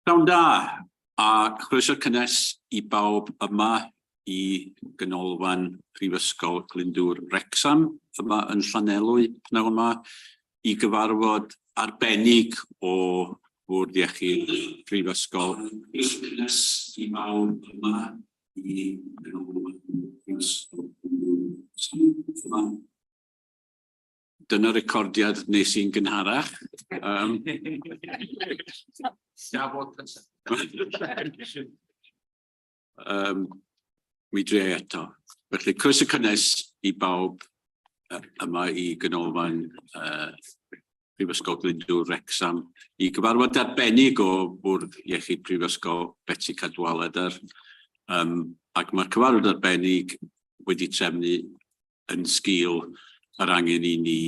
Pnawn da, a chroeso cynnes I bawb yma I ganolfan Prifysgol Glyndŵr Wrecsam yma yn Llanelwy pnawn yma I gyfarfod arbennig o Bwrdd Iechyd Prifysgol cynnes I bawb yma I ganolfan Prifysgol Glyndŵr yma. Dyna recordiad nes i'n gynharach. Mi dre eto. Felly, croeso cynnes I bawb yma I ganolfan Prifysgol Glyndŵr Wrecsam I gyfarfod arbennig o Bwrdd Iechyd Prifysgol Betsi Cadwaladr. Ac mae'r cyfarfod arbennig wedi trefnu yn sgil yr angen I ni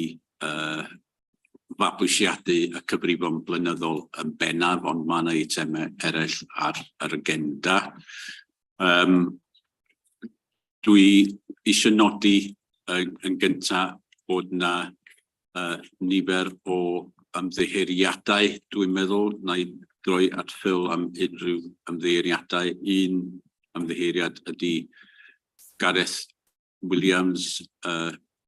fabwysiadu y cyfrifon blynyddol yn bennaf, ond mae yna eitemau eraill ar yr agenda. Dwi eisiau nodi yn gyntaf bod yna nifer o ymddiheuriadau, dwi'n meddwl, na I droi at ffil am unrhyw ymddiheuriadau. Un ymddiheuriad ydy Gareth Williams,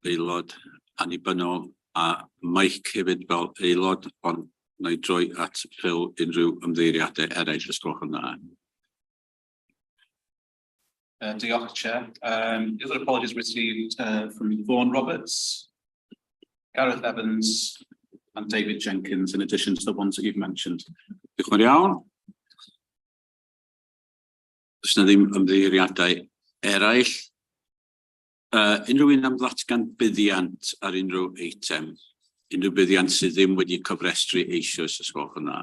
aelod annibynnol, a Mike hefyd fel aelod, ond na I droi at ffil unrhyw ymddiheuriadau eraill os gwelwch yn dda. Diolch, Chair. The other apologies received from Vaughan Roberts, Gareth Evans and David Jenkins, in addition to the ones that you've mentioned. Diolch yn iawn. Does na ddim ymddiheuriadau eraill. Unrhyw un am ddatgan buddiant ar unrhyw eitem, unrhyw buddiant sydd ddim wedi cofrestru eisoes os gwelwch yn dda.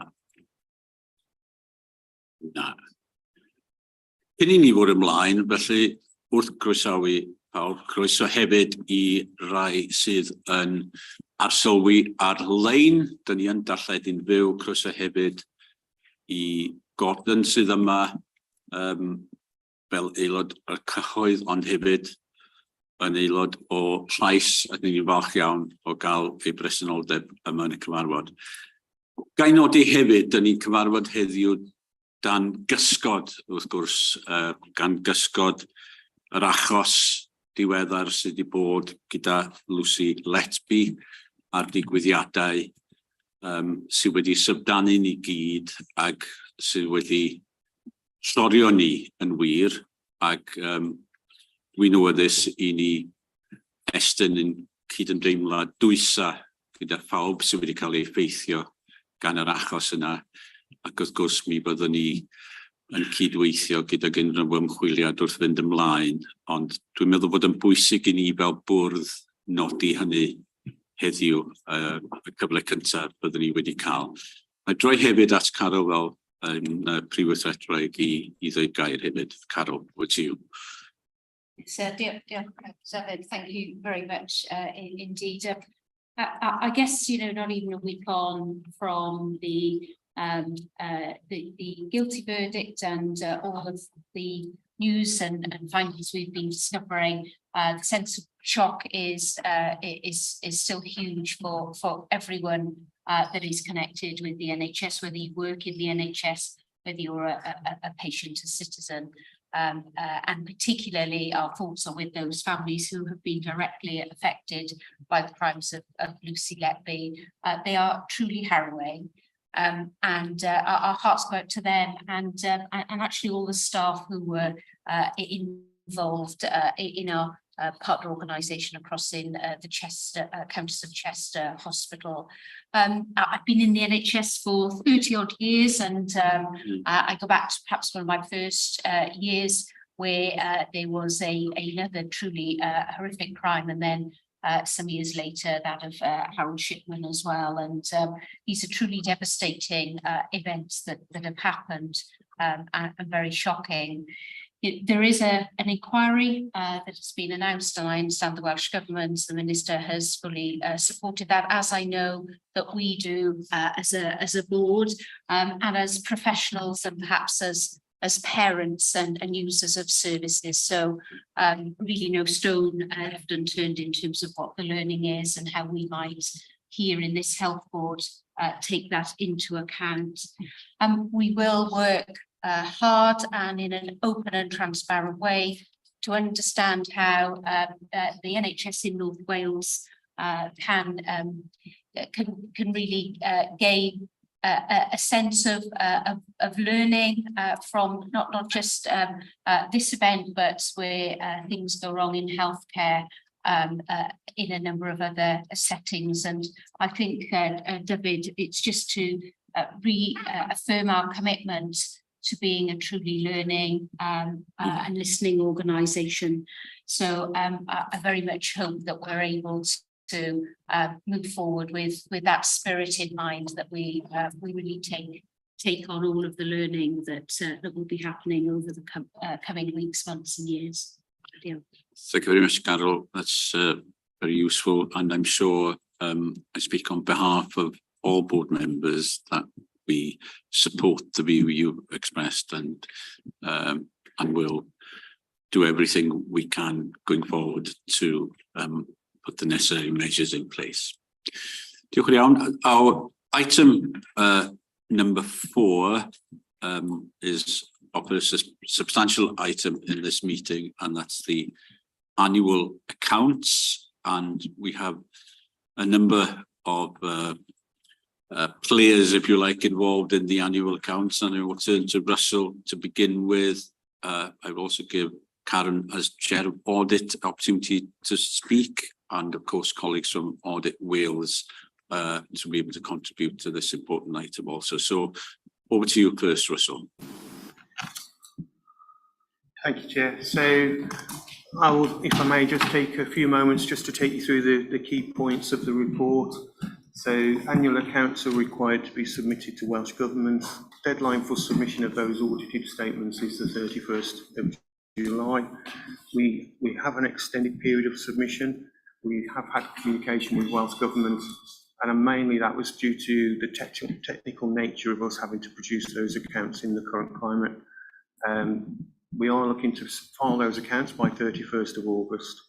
Na. Cyn I ni fod ymlaen, felly wrth groesawu pawb, croeso hefyd I rai sydd yn arsylwi ar-lein. Dyn ni yn darlledu'n fyw, croeso hefyd I Gordon sydd yma fel aelod o'r cyhoedd, ond hefyd yn aelod o llais, a ni'n falch iawn o gael ei bresenoldeb yma yn y cyfarfod. Gai nodi hefyd, dyn ni'n cyfarfod heddiw dan gysgod, wrth gwrs, gan gysgod yr achos diweddar sydd wedi bod gyda Lucy Letby a'r digwyddiadau sydd wedi syfdanu ni gyd ac sydd wedi llorio ni yn wir ac dwi'n awyddus I ni estyn yn cydymdeimlad dwysa gyda phawb sydd wedi cael ei effeithio gan yr achos yna ac wrth gwrs mi byddwn ni yn cydweithio gyda unrhyw ymchwiliad wrth fynd ymlaen, ond dwi'n meddwl bod yn bwysig I ni fel bwrdd nodi hynny heddiw y cyfle cyntaf byddwn ni wedi cael. A droi hefyd at Carol fel prif-weithredwraig I ddweud gair hefyd. Carol, wyt ti? So, David, thank you very much indeed. I guess, not even a week on from the guilty verdict and all of the news and findings we've been discovering, the sense of shock is still huge for everyone that is connected with the NHS, whether you work in the NHS, whether you're a patient, a citizen. And particularly our thoughts are with those families who have been directly affected by the crimes of Lucy Letby. They are truly harrowing, and our hearts go out to them and actually all the staff who were involved in our partner organisation across in the Chester, Countess of Chester Hospital. I've been in the NHS for 30 odd years and I go back to perhaps one of my first years where there was another truly horrific crime, and then some years later that of Harold Shipman as well. And these are truly devastating events that have happened and very shocking. There is an inquiry that has been announced, and I understand the Welsh Government, the Minister has fully supported that, as I know that we do as a board and as professionals and perhaps as parents and users of services. So really no stone left unturned in terms of what the learning is and how we might here in this health board take that into account. We will work hard and in an open and transparent way to understand how the NHS in North Wales can really gain a sense of learning from not just this event, but where things go wrong in healthcare in a number of other settings. And I think, David, it's just to reaffirm our commitment to being a truly learning and listening organisation. So I very much hope that we're able to move forward with that spirit in mind, that we really take on all of the learning that will be happening over the coming weeks, months and years. Yeah. Thank you very much, Carol. That's very useful, and I'm sure I speak on behalf of all board members that we support the view you expressed, and will do everything we can going forward to put the necessary measures in place. Diolch yn iawn. Our item number 4 is a substantial item in this meeting, and that's the annual accounts. And we have a number of players, if you like, involved in the annual accounts, and I will turn to Russell to begin with. I will also give Karen, as Chair of Audit, opportunity to speak, and of course colleagues from Audit Wales to be able to contribute to this important item also. So over to you first, Russell. Thank you, Chair. So I will, if I may, just take a few moments just to take you through the key points of the report. So annual accounts are required to be submitted to Welsh Government. Deadline for submission of those audited statements is the 31st of July. We have an extended period of submission. We have had communication with Welsh Government, and mainly that was due to the technical nature of us having to produce those accounts in the current climate. We are looking to file those accounts by 31st of August.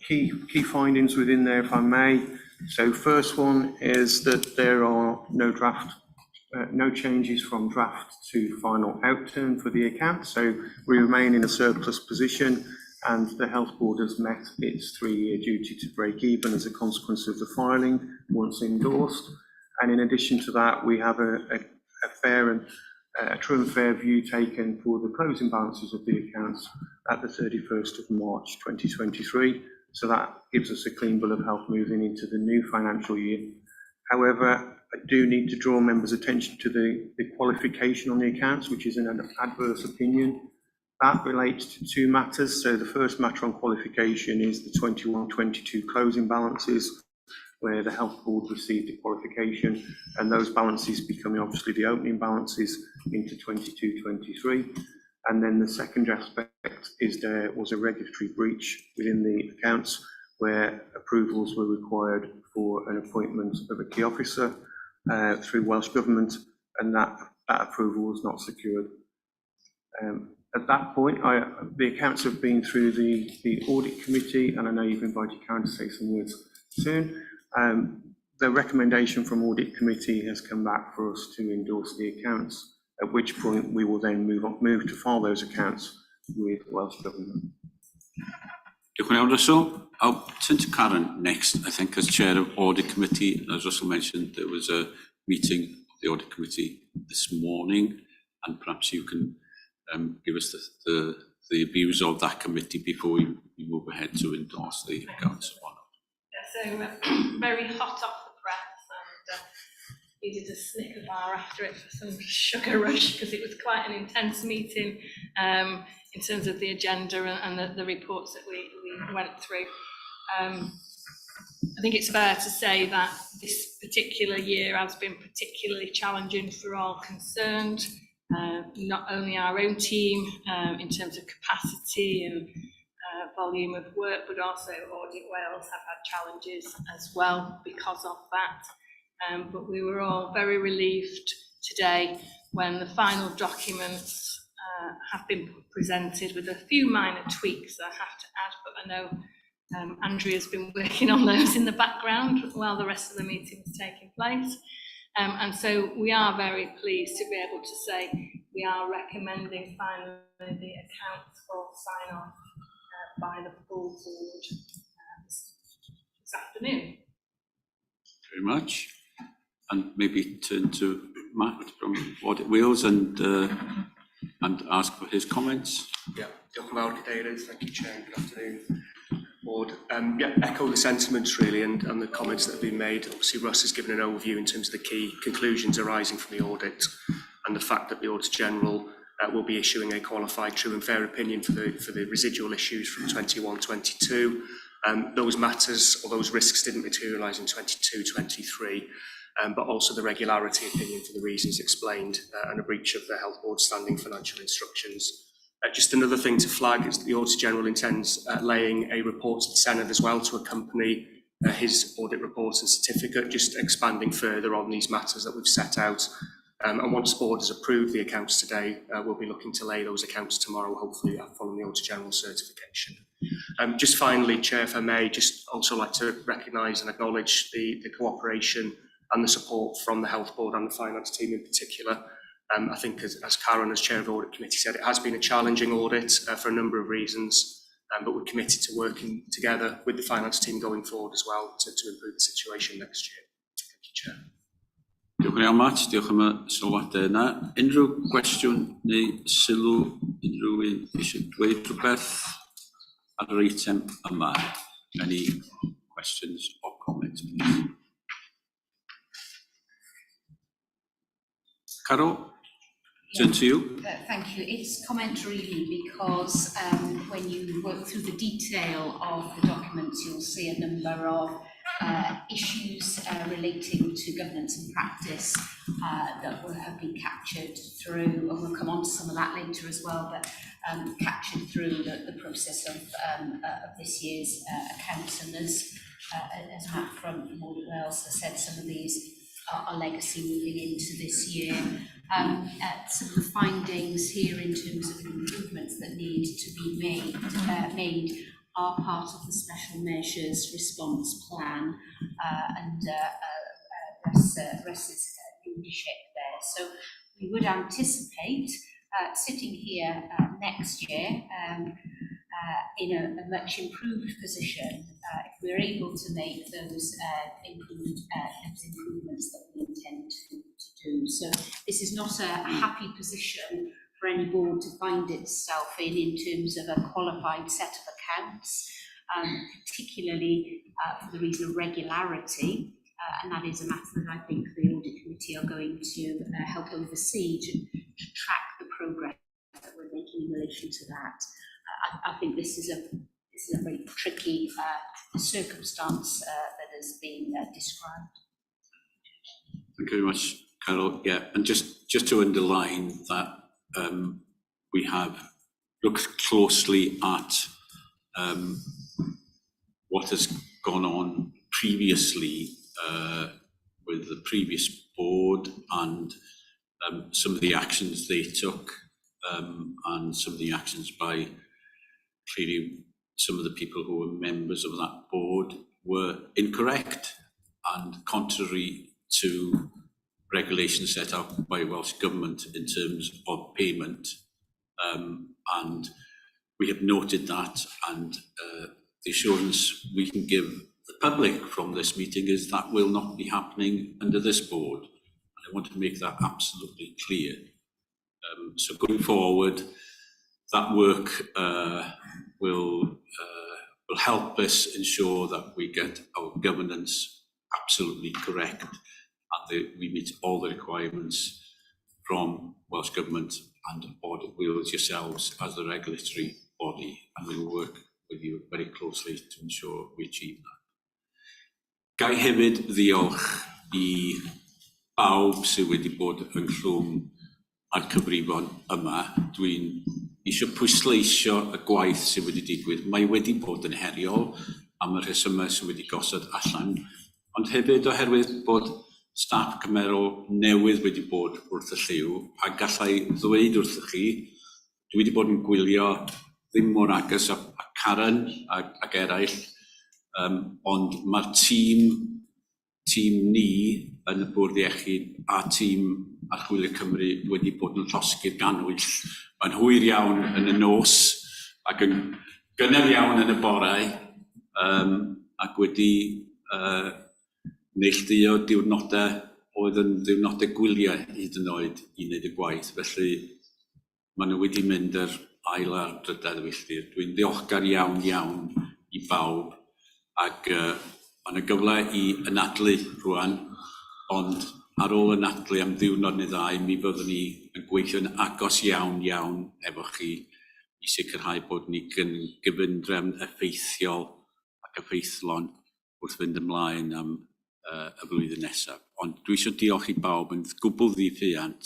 Key findings within there, if I may. So first one is that there are no changes from draft to final outturn for the account. So we remain in a surplus position, and the Health Board has met its 3-year duty to break even as a consequence of the filing once endorsed. And in addition to that, we have a true and fair view taken for the closing balances of the accounts at the 31st of March 2023. So that gives us a clean bill of health moving into the new financial year. However, I do need to draw members' attention to the qualification on the accounts, which is an adverse opinion. That relates to 2 matters. So the first matter on qualification is the 21-22 closing balances, where the Health Board received a qualification, and those balances becoming obviously the opening balances into 22-23. And then the second aspect is there was a regulatory breach within the accounts where approvals were required for an appointment of a key officer through Welsh Government, and that approval was not secured. At that point, the accounts have been through the audit committee, and I know you've invited Karen to say some words soon. The recommendation from audit committee has come back for us to endorse the accounts, at which point we will then move to file those accounts with Welsh Government. Diolch yn iawn, Russell. I'll turn to Karen next, I think, as Chair of Audit Committee. As Russell mentioned, there was a meeting of the Audit Committee this morning, and perhaps you can give us the views of that committee before we move ahead to endorse the accounts. Yeah, so very hot off the press, and needed a Snicker bar after it for some sugar rush, because it was quite an intense meeting in terms of the agenda and the reports that we went through. I think it's fair to say that this particular year has been particularly challenging for all concerned, not only our own team in terms of capacity and volume of work, but also Audit Wales have had challenges as well because of that. But we were all very relieved today when the final documents have been presented with a few minor tweaks I have to add, but I know Andrea's been working on those in the background while the rest of the meeting was taking place. And so we are very pleased to be able to say we are recommending finally the accounts for sign-off by the full board this afternoon. Very much. And maybe turn to Matt from Audit Wales and ask for his comments. Yeah, diolch yn fawr Cadeirydd, thank you Chair, good afternoon Board. Yeah, echo the sentiments really and the comments that have been made. Obviously Russ has given an overview in terms of the key conclusions arising from the audit and the fact that the Auditor General will be issuing a qualified true and fair opinion for the residual issues from 21-22. Those matters or those risks didn't materialise in 22-23. But also the regularity opinion for the reasons explained and a breach of the Health Board's standing financial instructions. Just another thing to flag is that the Auditor General intends laying a report to the Senedd as well to accompany his audit report and certificate, just expanding further on these matters that we've set out. And once the Board has approved the accounts today, we'll be looking to lay those accounts tomorrow, hopefully following the Auditor General certification. Just finally, Chair, if I may, just also like to recognise and acknowledge the cooperation and the support from the Health Board and the Finance team in particular. I think as Karen, as Chair of the Audit Committee, said, it has been a challenging audit for a number of reasons, but we're committed to working together with the Finance team going forward as well to improve the situation next year. Thank you, Chair. Diolch yn iawn, Matt. Diolch am y sylwadau yna. Unrhyw cwestiwn neu sylw, unrhyw un eisiau dweud rhywbeth ar yr eitem yma? Any questions or comments? Carol, turn to you. Thank you. It's comment really because when you work through the detail of the documents, you'll see a number of issues relating to governance and practice that will have been captured through, and we'll come on to some of that later as well, but captured through the process of this year's accounts. And as Matt from Audit Wales has said, some of these are legacy moving into this year. Some of the findings here in terms of improvements that need to be made are part of the special measures response plan and Russ's leadership there. So we would anticipate sitting here next year in a much improved position if we're able to make those improvements that we intend to do. So this is not a happy position for any board to find itself in terms of a qualified set of accounts, particularly for the reason of regularity, and that is a matter that I think the Audit Committee are going to help oversee to track the progress that we're making in relation to that. I think this is a very tricky circumstance that has been described. Thank you very much, Carol. Yeah, and just to underline that we have looked closely at what has gone on previously with the previous board and some of the actions they took and some of the actions by clearly some of the people who were members of that board were incorrect and contrary to regulations set out by Welsh Government in terms of payment. And we have noted that, and the assurance we can give the public from this meeting is that will not be happening under this board. And I want to make that absolutely clear. So going forward, that work will help us ensure that we get our governance absolutely correct and that we meet all the requirements from Welsh Government and Audit Wales yourselves as the regulatory body, and we will work with you very closely to ensure we achieve that. Gai hefyd ddiolch I bawb sydd wedi bod yn llwm a'r cyfrifon yma. Dwi'n eisiau pwysleisio y gwaith sydd wedi digwydd. Mae wedi bod yn heriol am y rhesymau sydd wedi gosod allan, ond hefyd oherwydd bod staff cymerol newydd wedi bod wrth y lliw, a gallai ddweud wrthych chi, dwi wedi bod yn gwylio ddim mor agos a Karen ac eraill Ond mae'r tîm ni yn y Bwrdd Iechyd a tîm Archwilio Cymru wedi bod yn llosgi'r ganwyll. Mae'n hwyr iawn yn y nos ac yn gynnar iawn yn y borau ac wedi neilltuo diwrnodau oedd yn ddiwrnodau gwyliau hyd yn oed i wneud y gwaith. Felly maen nhw wedi mynd yr ail ar drydydd filltir. Dwi'n ddiolchgar iawn i bawb ac mae'n y gyfle i ynadlu rwan, ond ar ôl ynadlu am ddiwrnod neu ddau, mi fyddwn ni yn gweithio'n agos iawn efo chi i sicrhau bod ni yn gyfundrefn effeithiol ac effeithlon wrth fynd ymlaen am y flwyddyn nesaf. Ond dwi eisiau diolch i bawb yn gwbl ddiffiant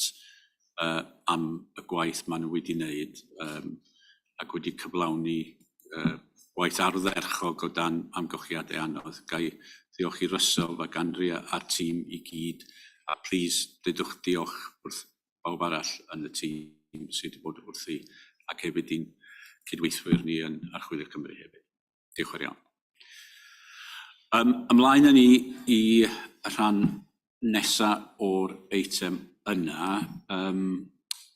am y gwaith maen nhw wedi wneud ac wedi cyflawni gwaith ardderchog o dan amgylchiadau anodd. Gai ddiolch i Russell ac Andrea a'r tîm i gyd, a plis dydwch diolch wrth bawb arall yn y tîm sydd wedi bod wrthi, ac hefyd i'n cydweithwyr ni yn Archwilio Cymru hefyd. Diolch yn iawn. Ymlaen â ni i y rhan nesaf o'r eitem yna,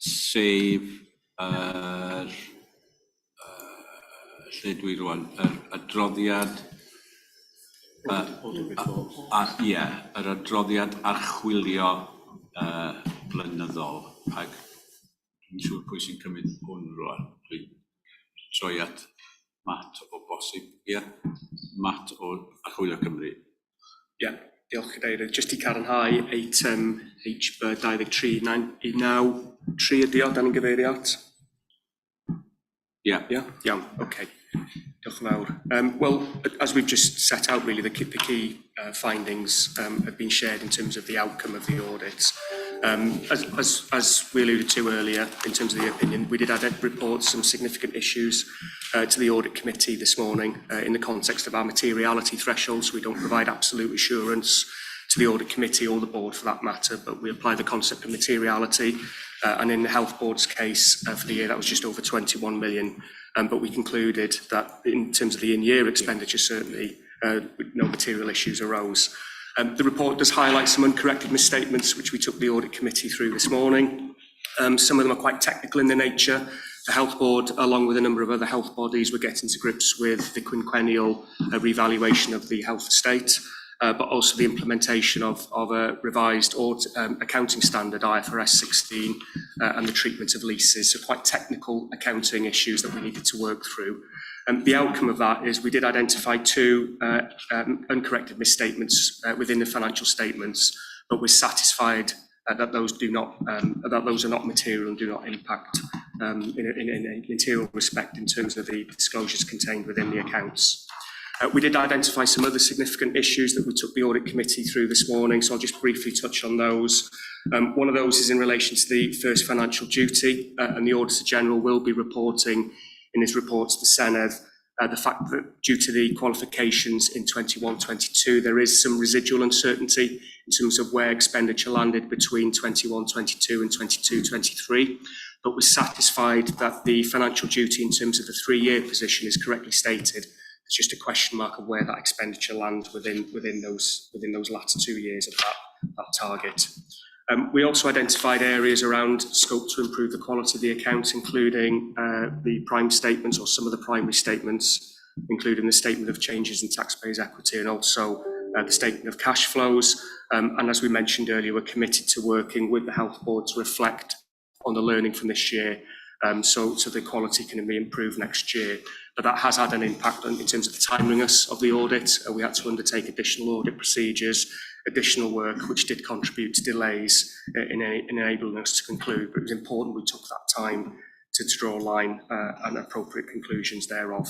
sef lle dwi rwan, y adroddiad yr adroddiad archwilio blynyddol, ac dwi'n siŵr pwy sy'n cymryd hwn rwan. Dwi'n troi at Matt o bosib, Matt o Archwilio Cymru. Diolch Cadeirydd. Jyst i cadarnhau eitem HB 23.993 ydi o, da ni'n gyfeirio at? Iawn, okay. Diolch yn fawr. Well, as we've just set out, really, the key findings have been shared in terms of the outcome of the audit. As we alluded to earlier, in terms of the opinion, we did report some significant issues to the audit committee this morning in the context of our materiality thresholds. We don't provide absolute assurance to the audit committee or the board for that matter, but we apply the concept of materiality. And in the health board's case for the year, that was just over 21 million. But we concluded that in terms of the in-year expenditure, certainly no material issues arose. The report does highlight some uncorrected misstatements which we took the audit committee through this morning. Some of them are quite technical in their nature. The health board, along with a number of other health bodies, were getting to grips with the quinquennial revaluation of the health estate, but also the implementation of a revised accounting standard, IFRS 16, and the treatment of leases. So quite technical accounting issues that we needed to work through. The outcome of that is we did identify two uncorrected misstatements within the financial statements, but we're satisfied that those are not material and do not impact in a material respect in terms of the disclosures contained within the accounts. We did identify some other significant issues that we took the audit committee through this morning, so I'll just briefly touch on those. One of those is in relation to the first financial duty, and the Auditor General will be reporting in his report to the Senedd the fact that due to the qualifications in 21-22, there is some residual uncertainty in terms of where expenditure landed between 21-22 and 22-23. But we're satisfied that the financial duty in terms of the 3-year position is correctly stated. It's just a question mark of where that expenditure lands within those latter 2 years of that target. We also identified areas around scope to improve the quality of the accounts, including the prime statements or some of the primary statements, including the statement of changes in taxpayers' equity and also the statement of cash flows. And as we mentioned earlier, we're committed to working with the Health Board to reflect on the learning from this year, so the quality can be improved next year. But that has had an impact in terms of the timeliness of the audit. We had to undertake additional audit procedures, additional work, which did contribute to delays in enabling us to conclude. But it was important we took that time to draw a line and appropriate conclusions thereof.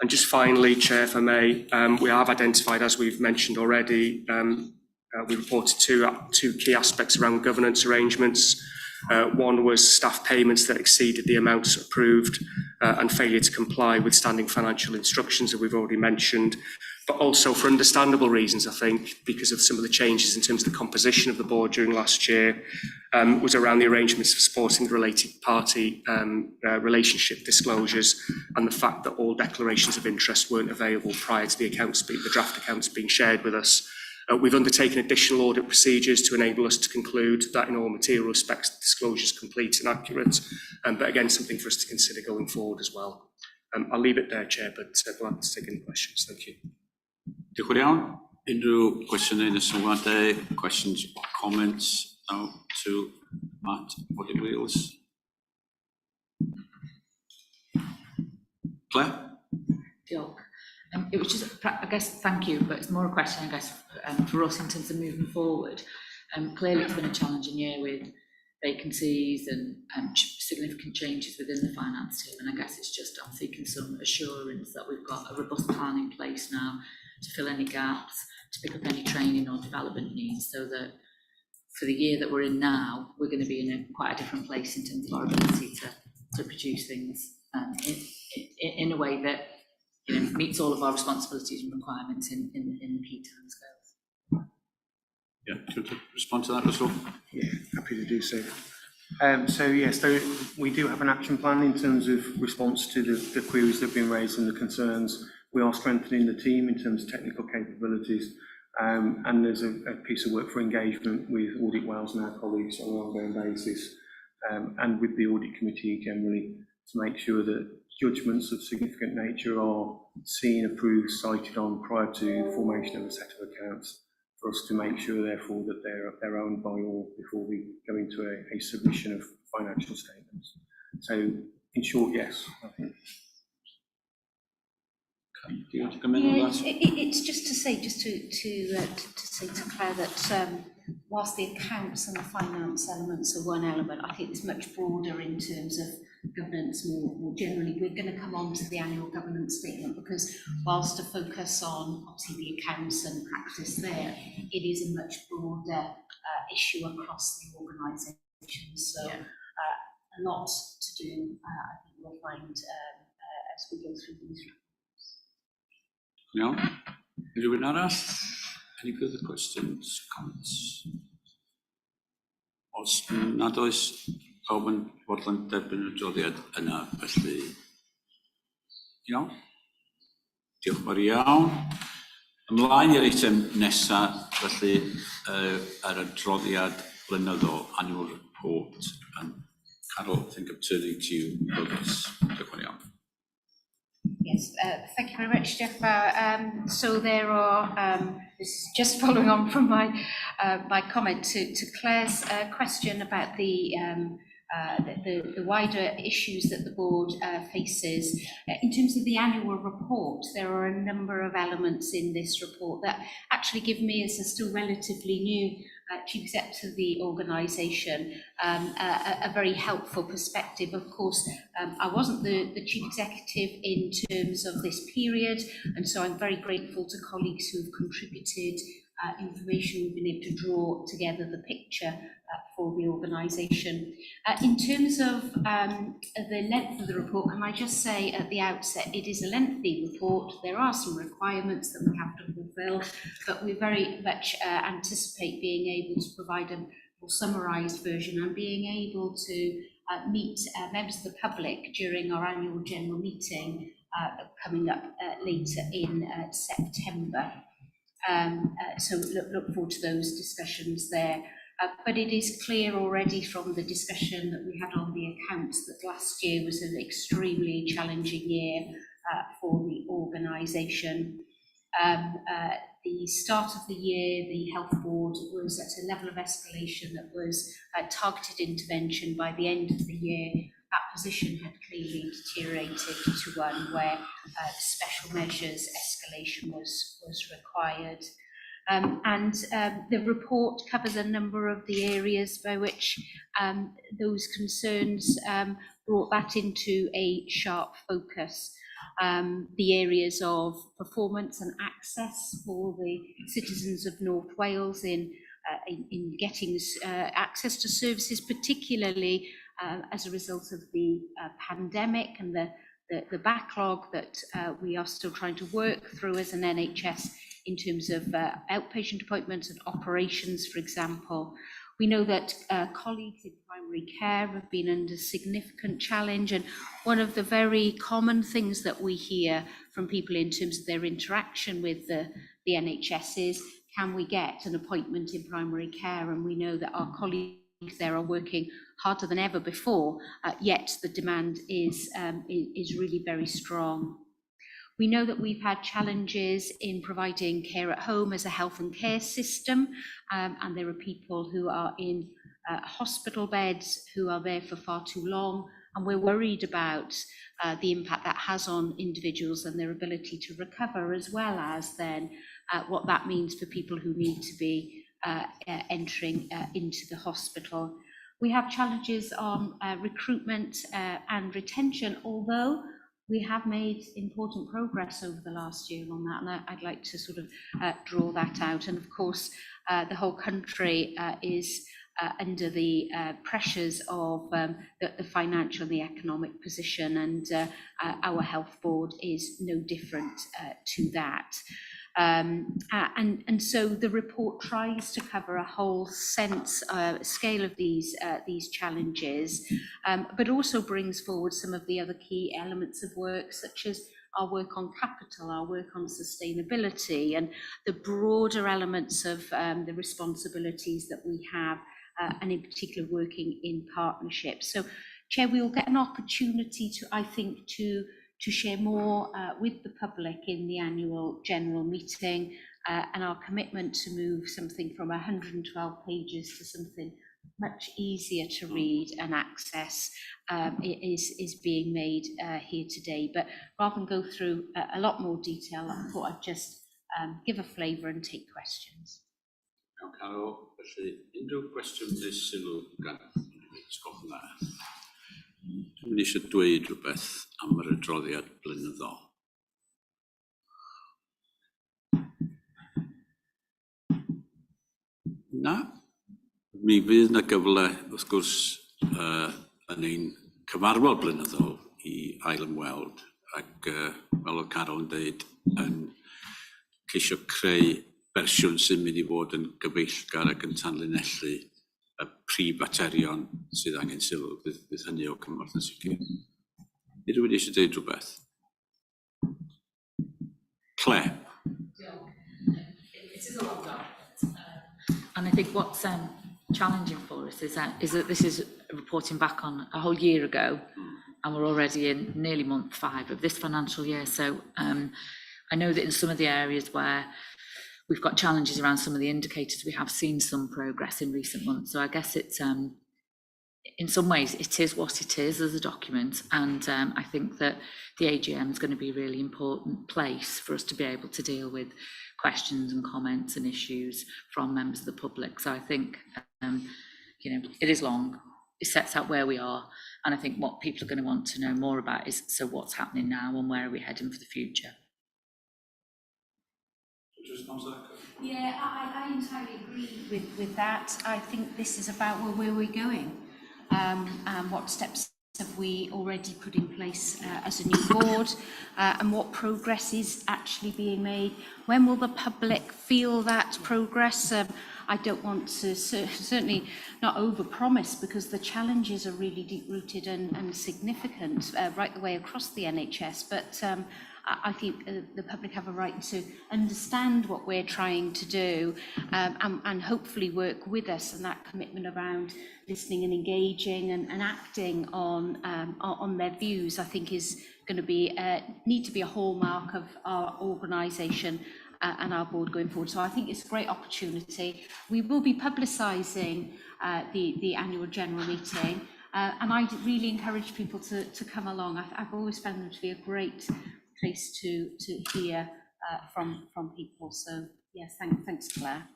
And just finally, Chair, if I may, we have identified, as we've mentioned already, we reported two key aspects around governance arrangements. One was staff payments that exceeded the amounts approved and failure to comply with standing financial instructions that we've already mentioned. but also for understandable reasons, I think, because of some of the changes in terms of the composition of the board during last year, was around the arrangements for supporting the related party relationship disclosures and the fact that all declarations of interest weren't available prior to the draft accounts being shared with us. We've undertaken additional audit procedures to enable us to conclude that in all material respects the disclosure is complete and accurate, but again something for us to consider going forward as well. I'll leave it there, Chair, but glad to take any questions. Thank you. Diolch yn iawn. Unrhyw cwestiynau neu sylwadau, questions or comments now to Matt Body Wheels? Claire? Diolch. It was just, I guess, thank you, but it's more a question, I guess, for us in terms of moving forward. Clearly, it's been a challenging year with vacancies and significant changes within the finance team, and I guess it's just I'm seeking some assurance that we've got a robust plan in place now to fill any gaps, to pick up any training or development needs, so that for the year that we're in now, we're going to be in quite a different place in terms of our ability to produce things in a way that meets all of our responsibilities and requirements in the key timescales. Yeah, do you want to respond to that, Russell? Yeah, happy to do so. So we do have an action plan in terms of response to the queries that have been raised and the concerns. We are strengthening the team in terms of technical capabilities, and there's a piece of work for engagement with Audit Wales and our colleagues on an ongoing basis, and with the audit committee generally, to make sure that judgments of significant nature are seen, approved, cited on prior to formation of a set of accounts, for us to make sure, therefore, that they're owned by all before we go into a submission of financial statements. So, in short, yes, I think. Do you want to come in on that? It's just to say to Claire that whilst the accounts and the finance elements are one element, I think it's much broader in terms of governance more generally. We're going to come on to the annual governance statement, because whilst a focus on obviously the accounts and practice there, it is a much broader issue across the organisation. So a lot to do, I think we'll find as we go through these reports. No? Rhywun arall? Any further questions, comments? Os nad oes pawb yn fodlon derbyn y adroddiad yna, felly iawn. Diolch yn fawr iawn. Ymlaen i'r eitem nesaf, felly yr adroddiad blynyddol, annual report. And Carol, I think I'm turning to you for this. Diolch yn fawr iawn. Yes, thank you very much, Jeff. So there are, this is just following on from my comment to Claire's question about the wider issues that the board faces. In terms of the annual report, there are a number of elements in this report that actually give me, as a still relatively new Chief Executive of the organisation, a very helpful perspective. Of course, I wasn't the Chief Executive in terms of this period, and so I'm very grateful to colleagues who have contributed information. We've been able to draw together the picture for the organisation. In terms of the length of the report, can I just say at the outset, it is a lengthy report. There are some requirements that we have to fulfil, but we very much anticipate being able to provide a more summarised version and being able to meet members of the public during our annual general meeting coming up later in September. So look forward to those discussions there. But it is clear already from the discussion that we had on the accounts that last year was an extremely challenging year for the organisation. The start of the year, the health board was at a level of escalation that was targeted intervention. By the end of the year, that position had clearly deteriorated to one where special measures escalation was required. The report covers a number of the areas by which those concerns brought that into a sharp focus. The areas of performance and access for the citizens of North Wales in getting access to services, particularly as a result of the pandemic and the the backlog that we are still trying to work through as an NHS in terms of outpatient appointments and operations, for example. We know that colleagues in primary care have been under significant challenge, and one of the very common things that we hear from people in terms of their interaction with the NHS is, can we get an appointment in primary care? And we know that our colleagues there are working harder than ever before, yet the demand is really very strong. We know that we've had challenges in providing care at home as a health and care system, and there are people who are in hospital beds who are there for far too long, and we're worried about the impact that has on individuals and their ability to recover, as well as then what that means for people who need to be entering into the hospital. We have challenges on recruitment and retention, although we have made important progress over the last year on that, and I'd like to sort of draw that out. And of course, the whole country is under the pressures of the financial and the economic position, and our health board is no different to that. And so the report tries to cover a whole scale of these challenges, but also brings forward some of the other key elements of work, such as our work on capital, our work on sustainability, and the broader elements of the responsibilities that we have, and in particular working in partnerships. So, Chair, we will get an opportunity to, I think, to share more with the public in the annual general meeting, and our commitment to move something from 112 pages to something much easier to read and access is being made here today. But rather than go through a lot more detail, I thought I'd just give a flavour and take questions. Iawn, Carol, felly unrhyw cwestiwn neu sylw gan sgwrs yna. Dwi'n eisiau dweud rhywbeth am yr adroddiad blynyddol. Na, mi fydd yna gyfle, wrth gwrs, yn ein cyfarfod blynyddol i ail ymweld, ac fel oedd Carol yn dweud, yn ceisio creu fersiwn sy'n mynd i fod yn gyfeillgar ac yn tanlinellu y prif faterion sydd angen sylw. Bydd hynny o cymorth yn sicr. Nid rwy'n eisiau dweud rhywbeth. Claire. It is a lot of and I think what's challenging for us is that this is reporting back on a whole year ago, and we're already in nearly month 5 of this financial year. So I know that in some of the areas where we've got challenges around some of the indicators, we have seen some progress in recent months. So I guess it's in some ways it is what it is as a document, and I think that the AGM is going to be a really important place for us to be able to deal with questions and comments and issues from members of the public. So I think it is long, it sets out where we are, and I think what people are going to want to know more about is, so what's happening now and where are we heading for the future? Yeah, I entirely agree with that. I think this is about where we're going, and what steps have we already put in place as a new board, and what progress is actually being made. When will the public feel that progress? I don't want to certainly not overpromise, because the challenges are really deep-rooted and significant right the way across the NHS, but I think the public have a right to understand what we're trying to do, and hopefully work with us, and that commitment around listening and engaging and acting on their views, I think is going to be need to be a hallmark of our organisation and our board going forward. So I think it's a great opportunity. We will be publicising the annual general meeting, and I really encourage people to come along. I've always found them to be a great place to hear from people. So yes, thanks Claire.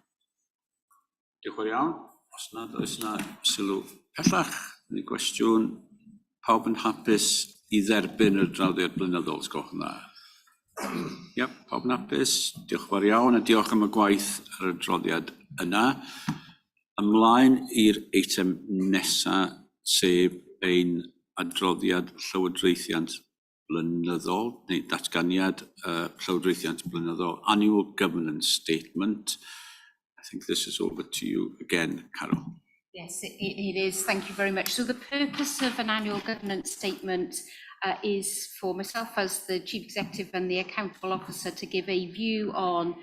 Diolch yn iawn. Os nad oes yna sylw pellach, neu gwestiwn, pawb yn hapus i dderbyn yr adroddiad blynyddol, sgwch yna. Iep, pawb yn hapus, diolch yn fawr iawn, a diolch am y gwaith ar y adroddiad yna. Ymlaen i'r eitem nesaf, sef ein adroddiad llywodraethiant blynyddol, neu datganiad llywodraethiant blynyddol, annual governance statement. I think this is over to you again, Carol. Yes, it is. Thank you very much. So the purpose of an annual governance statement is for myself as the Chief Executive and the Accountable Officer to give a view on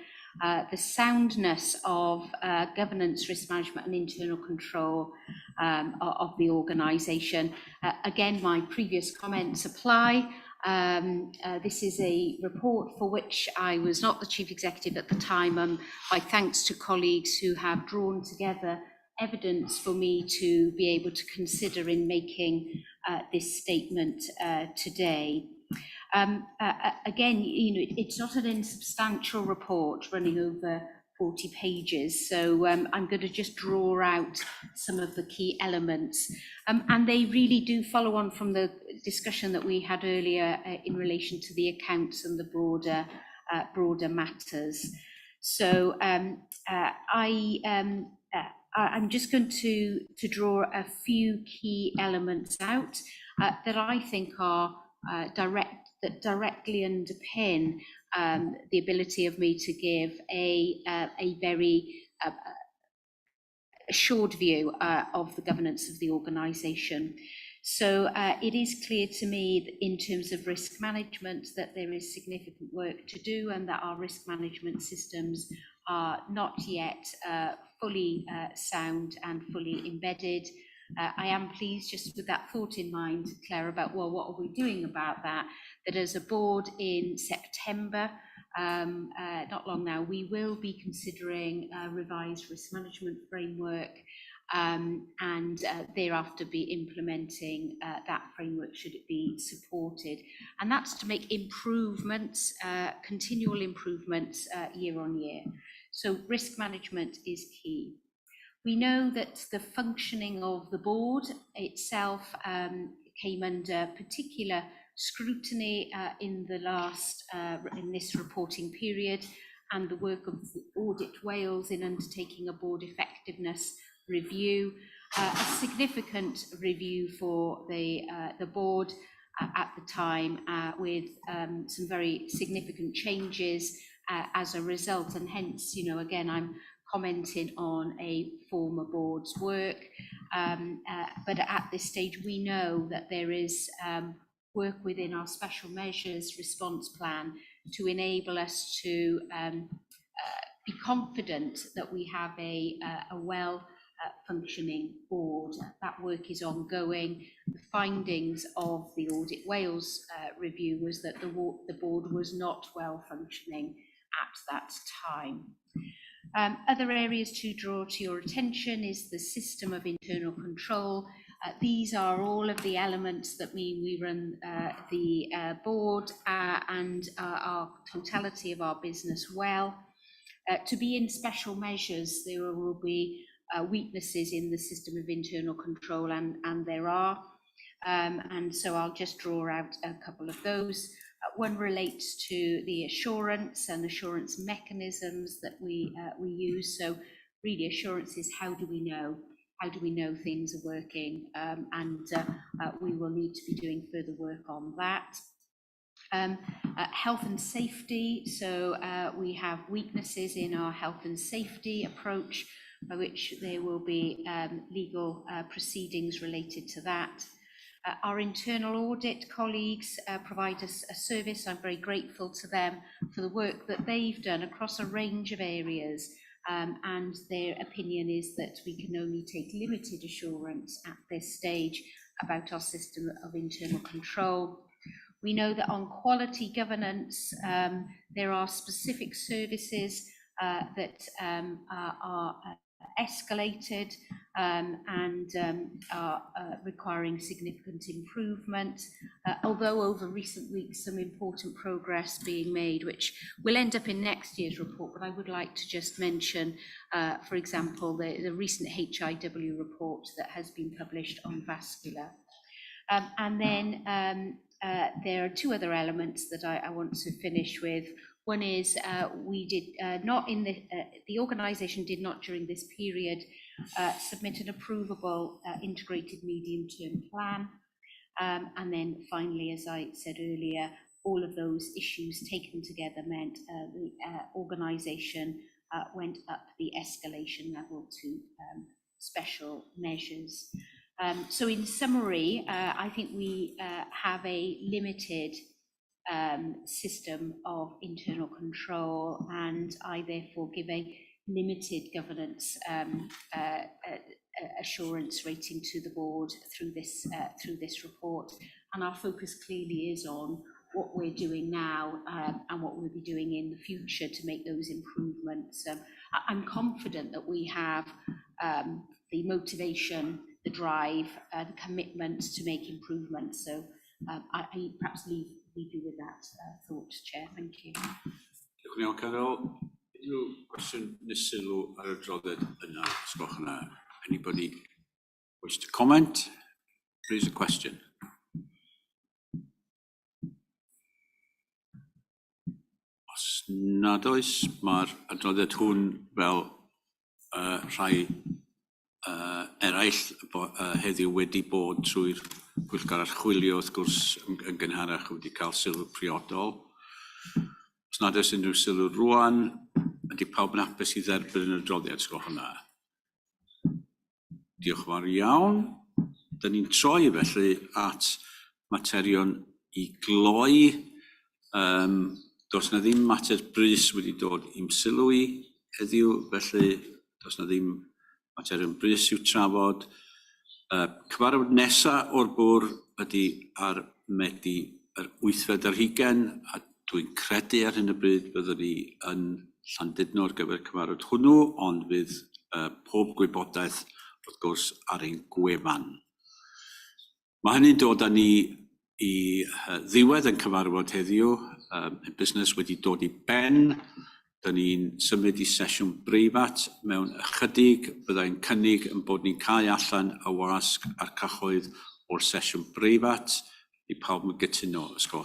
the soundness of governance, risk management and internal control of the organisation. Again, my previous comments apply. This is a report for which I was not the Chief Executive at the time. My thanks to colleagues who have drawn together evidence for me to be able to consider in making this statement today. Again, it's not an insubstantial report running over 40 pages, so I'm going to just draw out some of the key elements. And they really do follow on from the discussion that we had earlier in relation to the accounts and the broader matters. So I'm just going to draw a few key elements out that I think are that directly underpin the ability of me to give a very assured view of the governance of the organisation. So it is clear to me that in terms of risk management that there is significant work to do, and that our risk management systems are not yet fully sound and fully embedded. I am pleased, just with that thought in mind, Claire, about, well, what are we doing about that? That as a board in September, not long now, we will be considering a revised risk management framework and thereafter be implementing that framework should it be supported. And that's to make improvements, continual improvements year on year. So risk management is key. We know that the functioning of the board itself came under particular scrutiny in this reporting period, and the work of Audit Wales in undertaking a board effectiveness review, a significant review for the board at the time, with some very significant changes as a result, and hence, again, I'm commenting on a former board's work, but at this stage we know that there is work within our special measures response plan to enable us to be confident that we have a well functioning board. That work is ongoing. The findings of the Audit Wales review was that the board was not well functioning at that time. Other areas to draw to your attention is the system of internal control. These are all of the elements that mean we run the board and our totality of our business well. To be in special measures, there will be weaknesses in the system of internal control, and there are. And so I'll just draw out a couple of those. One relates to the assurance and assurance mechanisms that we use. So really assurance is how do we know things are working, and we will need to be doing further work on that. Health and safety, so we have weaknesses in our health and safety approach, by which there will be legal proceedings related to that. Our internal audit colleagues provide us a service. I'm very grateful to them for the work that they've done across a range of areas, and their opinion is that we can only take limited assurance at this stage about our system of internal control. We know that on quality governance, there are specific services that are escalated and are requiring significant improvement, although over recent weeks some important progress being made, which will end up in next year's report. But I would like to just mention, for example, the recent HIW report that has been published on vascular. And then there are two other elements that I want to finish with. One is we did not in the organisation did not during this period submit an approvable integrated medium-term plan. And then finally, as I said earlier, all of those issues taken together meant the organisation went up the escalation level to special measures. So in summary, I think we have a limited system of internal control, and I therefore give a limited governance assurance rating to the board through this report. And our focus clearly is on what we're doing now and what we'll be doing in the future to make those improvements. I'm confident that we have the motivation, the drive, the commitment to make improvements. So I perhaps leave you with that thought, Chair. Thank you. Diolch yn iawn, Carol. Unrhyw cwestiwn neu sylw ar y droddiad yna, os gwelwch yn dda. Anybody wish to comment? Raise a question. Os nad oes, mae'r adroddiad hwn fel rhai eraill heddiw wedi bod trwy'r pwyllgor archwilio wrth gwrs yn gynharach wedi cael sylw priodol. Os nad oes unrhyw sylw rwan, ydy pawb yn hapus i dderbyn yn y adroddiad, os gwelwch yn dda. Diolch yn fawr iawn. Da ni'n troi felly at materion i gloi. Does na ddim mater brys wedi dod i'm sylw i heddiw, felly does na ddim materion brys i'w trafod. Cyfarfod nesaf o'r bwr ydy ar Medi yr 8fed ar 20, a dwi'n credu ar hyn o bryd byddwn ni yn Llandudno ar gyfer cyfarfod hwnnw, ond fydd pob gwybodaeth wrth gwrs ar ein gwefan. Mae hynny'n dod â ni i ddiwedd yn cyfarfod heddiw. Y busnes wedi dod i ben. Da ni'n symud i sesiwn breifat mewn ychydig. Byddai'n cynnig yn bod ni'n cael allan y wasg a'r cyhoedd o'r sesiwn breifat. I pawb yn gytuno, os gwelwch